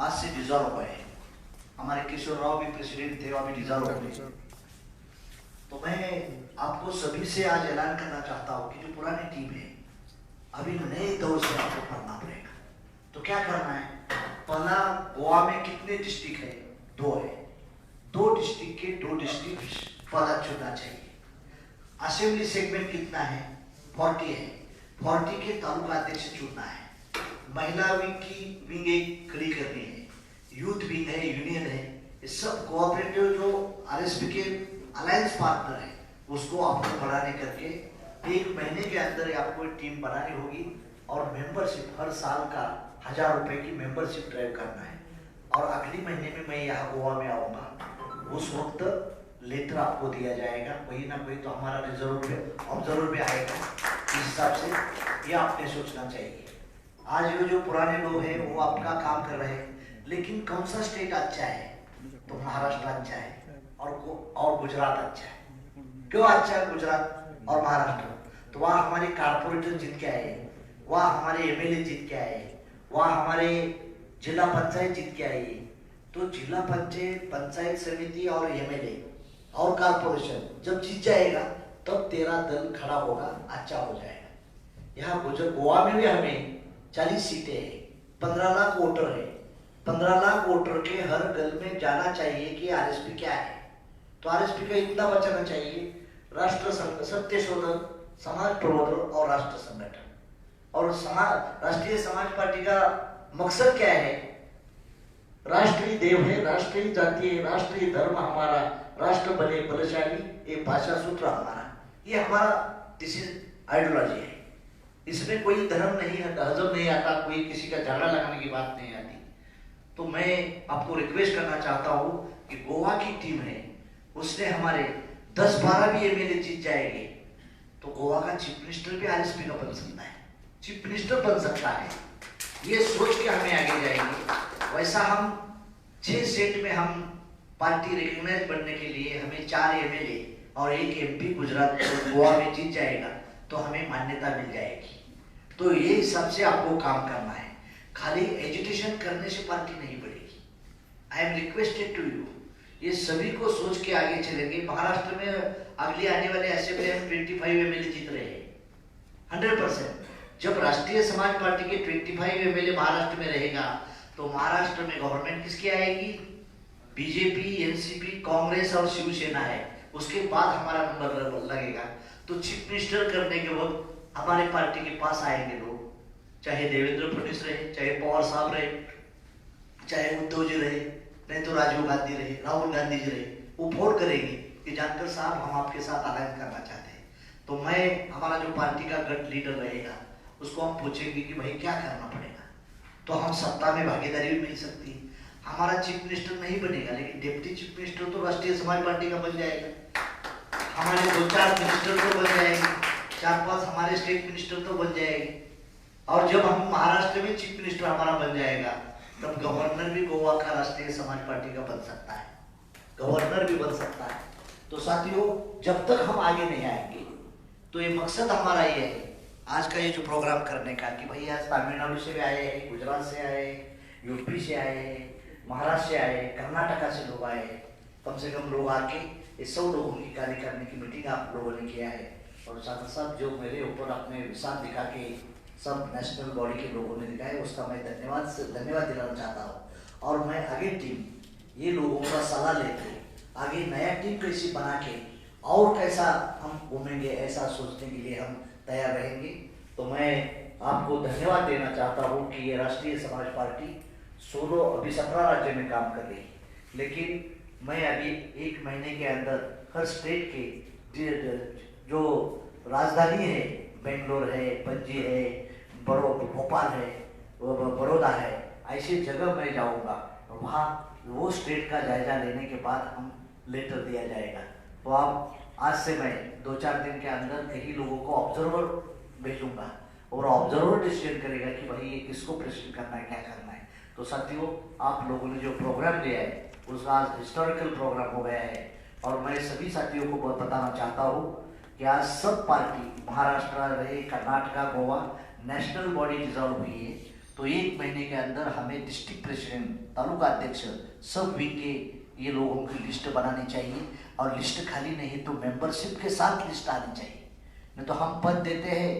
आज से डिजॉल्व हुए हैं। हमारे किशोर राव भी प्रेसिडेंट थे, वो अभी डिजॉल्व हो गए। तो मैं आपको सभी से आज ऐलान करना चाहता हूँ कि जो पुरानी टीम है, अभी नए दौर से आपको पढ़ना पड़ेगा। तो क्या करना है, पहला गोवा में कितने डिस्ट्रिक्ट है? 2 है। 2 डिस्ट्रिक्ट के 2 डिस्ट्रिक्ट पहला चुनना चाहिए। असेंबली सेगमेंट कितना है? 40 है। 40 के तालुका अध्यक्ष चुनना है। महिला विंग की विंग एक खड़ी करनी है, यूथ विंग है, यूनियन है, ये सब कोऑपरेटिव जो आरएसपी के अलायंस पार्टनर है उसको आपको बढ़ाने करके 1 महीने के अंदर आपको एक टीम बनानी होगी। और मेंबरशिप हर साल का 1000 रुपए की मेंबरशिप ड्राइव करना है। और अगले महीने में मैं यहाँ गोवा में आऊँगा, उस वक्त लेटर आपको दिया जाएगा, कोई ना कोई तो हमारा रिजर्व ऑब्जर्वर भी आएगा। इस हिसाब से ये आपने सोचना चाहिए। आज जो पुराने लोग हैं वो आपका काम कर रहे हैं, लेकिन कौन सा स्टेट अच्छा है? तो महाराष्ट्र अच्छा है और गुजरात अच्छा है। क्यों अच्छा है गुजरात और महाराष्ट्र? तो वहाँ हमारे कारपोरेटर जीत के आए, वहाँ हमारे एमएलए जीत के आए, वहाँ हमारे जिला पंचायत जीत के आई। तो जिला पंचायत, पंचायत समिति और एमएलए और कारपोरेशन जब जीत जाएगा तब तेरा दल खड़ा होगा, अच्छा हो जाएगा। यहाँ गोवा में भी हमें 40 सीटें हैं, 15 लाख वोटर है। 15 लाख वोटर के हर दल में जाना चाहिए कि आरएसपी क्या है। तो आरएसपी का इतना बचाना चाहिए, राष्ट्र संघ, सत्य शोधन, समाज प्रबोधन और राष्ट्र संगठन। और राष्ट्रीय समाज पार्टी का मकसद क्या है? राष्ट्रीय देव है, राष्ट्रीय जाति है, राष्ट्रीय धर्म हमारा, राष्ट्र बने बलशाली, ये भाषा सूत्र हमारा, ये हमारा दिस इज आइडियोलॉजी है। इसमें कोई धर्म नहीं है, हजम नहीं आता, कोई किसी का झगड़ा लगाने की बात नहीं आती। तो मैं आपको रिक्वेस्ट करना चाहता हूँ कि गोवा की टीम है, उसने हमारे 10-12 भी एमएलए जीत जाएंगे तो गोवा का चीफ मिनिस्टर भी आरएसपी का बन सकता है, चीफ मिनिस्टर बन सकता है। ये सोच के हमें आगे जाएंगे। वैसा हम 6 स्टेट में हम पार्टी रिकॉग्नाइज बनने के लिए हमें 4 एमएलए और 1 एमपी गुजरात गोवा में जीत जाएगा तो हमें मान्यता मिल जाएगी। तो ये हिसाब से आपको काम करना है। खाली एजुटेशन करने से पार्टी नहीं बढ़ेगी। I am requested to you, ये सभी को सोच के आगे चलेंगे। महाराष्ट्र में अगली आने वाले असेंबली में 25 एमएलए जीत रहे हैं 100%। जब राष्ट्रीय समाज पार्टी के 25 एमएलए महाराष्ट्र में रहेगा तो महाराष्ट्र में गवर्नमेंट किसकी आएगी? बीजेपी, एनसीपी, कांग्रेस और शिवसेना है। उसके बाद हमारा नंबर लगेगा। तो चीफ मिनिस्टर करने के वक्त हमारे पार्टी के पास आएंगे लोग, चाहे देवेंद्र फडणवीस रहे, चाहे पवार साहब रहे, चाहे उद्धव जी रहे, नहीं तो राजीव गांधी रहे, राहुल गांधी जी रहे, वो फोन करेंगे कि जानकर साहब हम आपके साथ अलायंस करना चाहते हैं। तो मैं, हमारा जो पार्टी का गट लीडर रहेगा उसको हम पूछेंगे कि भाई क्या करना पड़ेगा। तो हम सत्ता में भागीदारी भी मिल सकती है। हमारा चीफ मिनिस्टर नहीं बनेगा लेकिन डिप्टी चीफ मिनिस्टर तो राष्ट्रीय समाज पार्टी का बन जाएगा। हमारे 2-4 मिनिस्टर तो बन जाएंगे, 4-5 हमारे स्टेट मिनिस्टर तो बन जाएंगे। और जब हम महाराष्ट्र में चीफ मिनिस्टर हमारा बन जाएगा तब गवर्नर भी गोवा का राष्ट्रीय समाज पार्टी का बन सकता है, गवर्नर भी बन सकता है। तो साथियों, जब तक हम आगे नहीं आएंगे तो ये मकसद हमारा ये है आज का ये जो प्रोग्राम करने का कि भाई आज तमिलनाडु से भी आए हैं, गुजरात से आए, यूपी से आए, महाराष्ट्र से आए, कर्नाटका से लोग आए। कम से कम लोग आके ये 100 लोगों की कार्य करने की मीटिंग आप लोगों ने किया है। और साथ साथ जो मेरे ऊपर अपने विश्वास दिखा के सब नेशनल बॉडी के लोगों ने दिखाया, उसका मैं धन्यवाद दिलाना चाहता हूँ। और मैं आगे टीम ये लोगों का सलाह लेके आगे नया टीम कैसे बना के और कैसा हम घूमेंगे, ऐसा सोचने के लिए हम तैयार रहेंगे। तो मैं आपको धन्यवाद देना चाहता हूँ कि ये राष्ट्रीय समाज पार्टी 17 राज्य में काम कर रही है, लेकिन मैं अभी 1 महीने के अंदर हर स्टेट के जो राजधानी है, बेंगलोर है, पणजी है, भोपाल है, बड़ौदा है, ऐसी जगह मैं जाऊंगा। वहाँ वो स्टेट का जायजा लेने के बाद हम लेटर दिया जाएगा। तो आप आज से मैं 2-4 दिन के अंदर कई लोगों को ऑब्जर्वर भेजूंगा और ऑब्जर्वर डिसीजन करेगा कि भाई ये किसको प्रेसिडेंट करना है, क्या करना है। तो साथियों, आप लोगों ने जो प्रोग्राम दिया है उसका आज हिस्टोरिकल प्रोग्राम हो गया है। और मैं सभी साथियों को बहुत बताना चाहता हूँ कि आज सब पार्टी, महाराष्ट्र रहे, Karnataka, Goa, national body dissolve हुई है। तो 1 महीने के अंदर हमें डिस्ट्रिक्ट प्रेसिडेंट, तालुका अध्यक्ष, सब विंग के ये लोगों की लिस्ट बनानी चाहिए। और लिस्ट खाली नहीं तो मेंबरशिप के साथ लिस्ट आनी चाहिए। नहीं तो हम पद देते हैं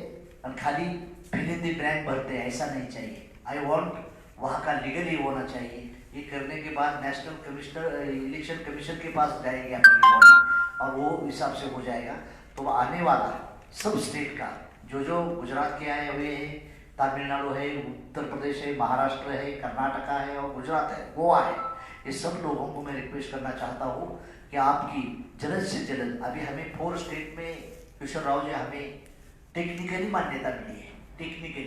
और खाली फिलिंदी ब्रांड भरते हैं, ऐसा नहीं चाहिए। आई वॉन्ट वहाँ का लीगली होना चाहिए। ये करने के बाद नेशनल कमिश्नर इलेक्शन कमीशन के पास जाएगी आपकी बॉडी और वो हिसाब से हो जाएगा। तो आने वाला सब स्टेट का जो गुजरात के आए हुए हैं, तमिलनाडु है, उत्तर प्रदेश है, महाराष्ट्र है, कर्नाटका है और गुजरात है, गोवा है, ये सब लोगों को मैं रिक्वेस्ट करना चाहता हूँ कि आपकी जल्द से जल्द, अभी हमें 4 स्टेट में किशोर राव जी हमें टेक्निकली मान्यता मिली है, टेक्निकली,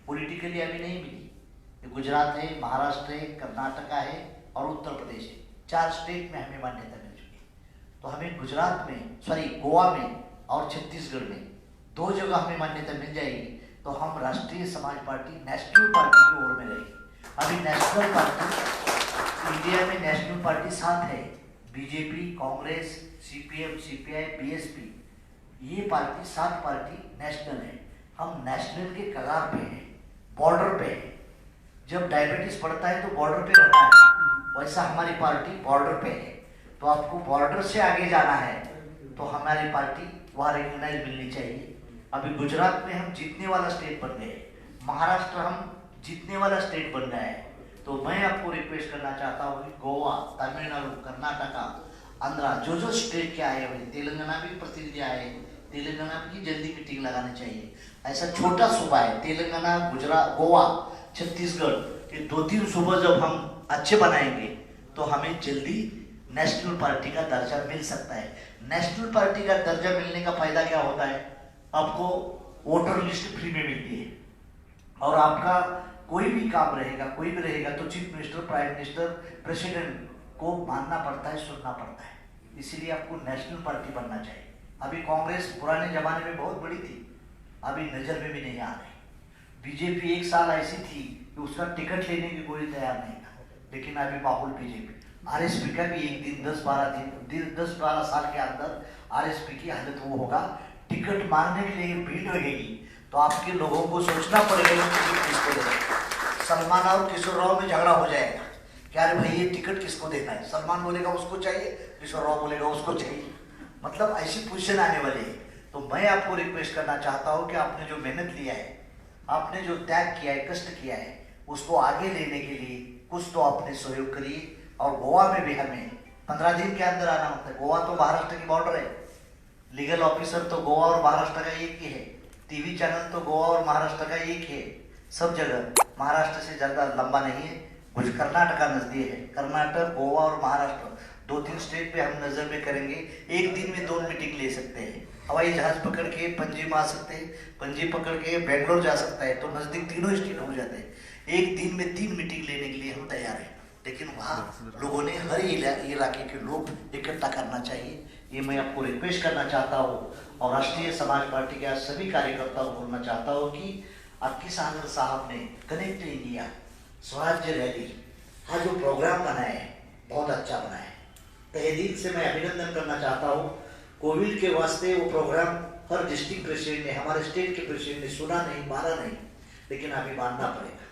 पॉलिटिकली अभी नहीं मिली। गुजरात है, महाराष्ट्र है, कर्नाटका है और उत्तर प्रदेश है, 4 स्टेट में हमें मान्यता मिल चुकी है। तो हमें गुजरात में गोवा में और छत्तीसगढ़ में 2 जगह हमें मान्यता मिल जाएगी तो हम राष्ट्रीय समाज पार्टी नेशनल पार्टी की ओर में रहेगी। अभी नेशनल पार्टी, इंडिया में नेशनल पार्टी 7 है, BJP, Congress, CPM, CPI, BSP, ये पार्टी 7 पार्टी नेशनल है। हम नेशनल के कगार पे हैं, बॉर्डर पे है। जब डायबिटीज पड़ता है तो बॉर्डर पे रहता है, वैसा हमारी पार्टी बॉर्डर पे है। तो आपको बॉर्डर से आगे जाना है तो हमारी पार्टी वहाँ रिकॉग्नाइज मिलनी चाहिए। अभी गुजरात में हम जीतने वाला स्टेट बन गए, महाराष्ट्र हम जीतने वाला स्टेट बन गए हैं। तो मैं आपको रिक्वेस्ट करना चाहता हूँ कि गोवा, तमिलनाडु, कर्नाटका, आंध्रा, जो स्टेट के आए हुए, तेलंगाना भी प्रतिनिधि आए, तेलंगाना की जल्दी मीटिंग लगानी चाहिए। ऐसा छोटा सूबा है तेलंगाना, गुजरात, गोवा, छत्तीसगढ़, ये 2-3 सूबा जब हम अच्छे बनाएंगे तो हमें जल्दी नेशनल पार्टी का दर्जा मिल सकता है। नेशनल पार्टी का दर्जा मिलने का फायदा क्या होता है? आपको वोटर लिस्ट फ्री में मिलती है और आपका कोई भी काम रहेगा, कोई भी रहेगा तो chief minister, prime minister, president को मानना पड़ता है, सुनना पड़ता है। इसीलिए आपको नेशनल पार्टी बनना चाहिए। अभी कांग्रेस पुराने जमाने में बहुत बड़ी थी, अभी नजर में भी नहीं आ रही। बीजेपी 1 साल ऐसी थी कि उसका टिकट लेने की कोई तैयार नहीं था, लेकिन अभी माहौल बीजेपी। आरएसपी का भी एक दिन 10-12 साल के अंदर आरएसपी की हालत वो होगा, टिकट मांगने के लिए भीड़ लगेगी। तो आपके लोगों को सोचना पड़ेगा टिकट किसको देना। सलमान और किशोर राव में झगड़ा हो जाएगा, क्या रे भाई ये टिकट किसको देना है? सलमान बोलेगा उसको चाहिए, किशोर राव बोलेगा उसको चाहिए, मतलब ऐसी पोजीशन आने वाली है। तो मैं आपको रिक्वेस्ट करना चाहता हूँ कि आपने जो मेहनत लिया है, आपने जो त्याग किया है, कष्ट किया है, उसको आगे लेने के लिए कुछ तो आपने सहयोग करिए। और गोवा में भी हमें 15 दिन के अंदर आना होता है। गोवा तो महाराष्ट्र की बॉर्डर है, लीगल ऑफिसर तो गोवा और महाराष्ट्र का एक ही है, टीवी चैनल तो गोवा और महाराष्ट्र का एक ही है, सब जगह महाराष्ट्र से ज्यादा लंबा नहीं है। कुछ कर्नाटका नजदीक है, कर्नाटक, गोवा और महाराष्ट्र 2-3 स्टेट पे हम नजर में करेंगे। एक दिन में 2 मीटिंग ले सकते हैं। हवाई जहाज पकड़ के पणजी में आ सकते हैं, पणजी पकड़ के बेंगलोर जा सकता है, तो नजदीक तीनों स्टेट हो जाते हैं। एक दिन में 3 मीटिंग लेने के लिए हम तैयार हैं, लेकिन वहाँ लोगों ने हर इलाके के लोग इकट्ठा करना चाहिए। ये मैं आपको रिक्वेस्ट करना चाहता हूँ और राष्ट्रीय समाज पार्टी के सभी कार्यकर्ताओं को बोलना चाहता हूँ कि आपकी सागर साहब ने कनेक्ट इंडिया स्वराज्य रैली हाँ जो प्रोग्राम बनाया है बहुत अच्छा बनाया है। तहे दिल से मैं अभिनंदन करना चाहता हूँ। कोविड के वास्ते वो प्रोग्राम हर डिस्ट्रिक्ट प्रेसिडेंट ने, हमारे स्टेट के प्रेसिडेंट ने सुना नहीं, माना नहीं, लेकिन अभी मानना पड़ेगा।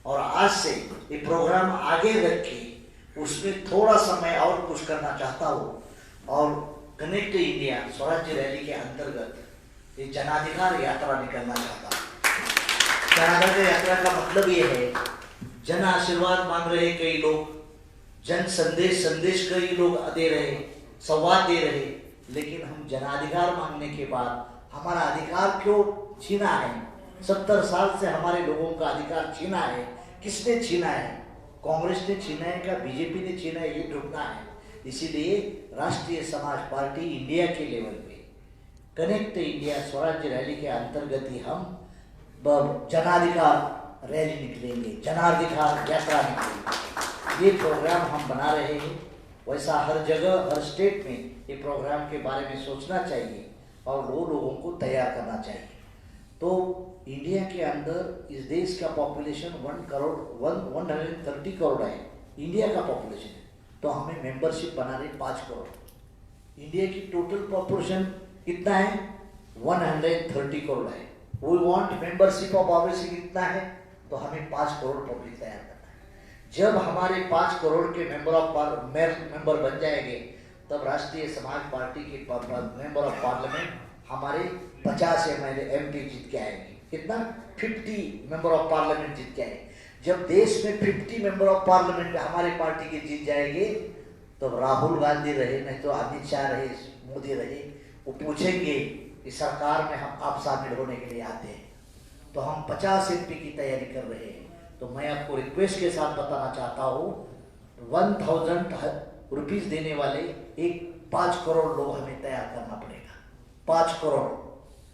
और आज से ये प्रोग्राम आगे रख के उसमें थोड़ा समय और पुश करना चाहता हूँ और कनेक्ट इंडिया स्वराज्य रैली के अंतर्गत ये जनाधिकार यात्रा निकलना चाहता हूँ। जनाधिकार यात्रा का मतलब ये है, जन आशीर्वाद मांग रहे कई लोग, जन संदेश कई लोग दे रहे, संवाद दे रहे, लेकिन हम जनाधिकार मांगने के बाद हमारा अधिकार क्यों छीना है? 70 साल से हमारे लोगों का अधिकार छीना है। किसने छीना है? कांग्रेस ने छीना है क्या बीजेपी ने छीना है? ये ढूंढना है। इसीलिए राष्ट्रीय समाज पार्टी इंडिया के लेवल पे कनेक्ट इंडिया स्वराज्य रैली के अंतर्गत ही हम जनाधिकार रैली निकलेंगे, जनाधिकार यात्रा निकलेंगे। ये प्रोग्राम हम बना रहे हैं। वैसा हर जगह, हर स्टेट में ये प्रोग्राम के बारे में सोचना चाहिए और वो लोगों को तैयार करना चाहिए। तो इंडिया के अंदर इस देश का पॉपुलेशन 130 करोड़ है, इंडिया का पॉपुलेशन है, तो हमें मेंबरशिप बना रहे 5 करोड़। इंडिया की टोटल पॉपुलेशन कितना है? 130 करोड़ है। We want membership of OBC कितना है? तो हमें 5 करोड़ पब्लिक तैयार करना है। जब हमारे 5 करोड़ के मेंबर बन जाएंगे, तब राष्ट्रीय समाज पार्टी के मेंबर ऑफ पार्लियामेंट हमारे 50 MP जीत के आएंगे। कितना? 50 मेंबर ऑफ पार्लियामेंट जीत के आएंगे। जब देश में 50 मेंबर ऑफ पार्लियामेंट हमारे पार्टी के जीत जाएंगे, तो राहुल गांधी रहे, नहीं तो अमित शाह रहे, मोदी रहे, वो पूछेंगे कि सरकार में हम आप शामिल होने के लिए आते हैं। तो हम 50 MP की तैयारी कर रहे हैं। तो मैं आपको रिक्वेस्ट के साथ बताना चाहता हूँ, 1000 रुपीज देने वाले एक 5 करोड़ लोग हमें तैयार करना पड़ेगा। 5 करोड़।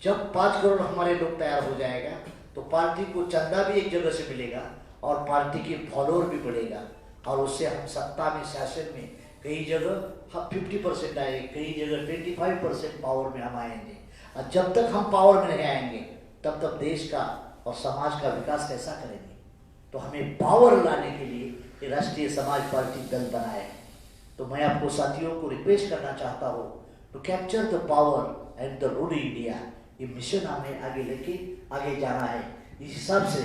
जब 5 करोड़ हमारे लोग तैयार हो जाएगा, तो पार्टी को चंदा भी एक जगह से मिलेगा और पार्टी की फॉलोअर भी बढ़ेगा, और उससे हम सत्ता में, शासन में कई जगह हम 50% आएंगे, कई जगह 25% पावर में हम आएंगे। और जब तक हम पावर में नहीं आएंगे, तब तक देश का और समाज का विकास कैसा करेंगे? तो हमें पावर लाने के लिए राष्ट्रीय समाज पार्टी दल बनाया है। तो मैं आपको साथियों को रिक्वेस्ट करना चाहता हूँ, to capture the power and the rule India. ये मिशन हमें आगे लेके आगे जाना है। इस हिसाब से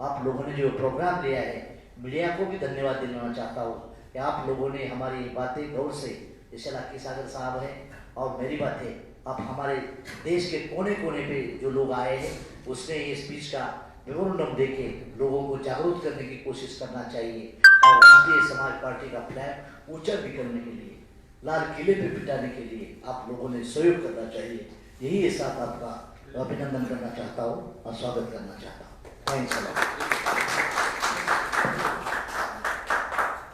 आप लोगों ने जो प्रोग्राम लिया है, मीडिया को भी धन्यवाद देना चाहता हूँ कि आप लोगों ने हमारी बातें गौर से, जैसे लाकी सागर साहब हैं और मेरी बातें, आप हमारे देश के कोने कोने पे जो लोग आए हैं, उसने ये स्पीच का मेमोरेंडम देके लोगों को जागरूक करने की कोशिश करना चाहिए, और राष्ट्रीय समाज पार्टी का फ्लैग ऊंचा भी करने के लिए, लाल किले पे बिठाने के लिए आप लोगों ने सहयोग करना चाहिए। यही साथ आपका अभिनंदन करना चाहता हूँ और स्वागत करना चाहता हूँ। Thanks a lot.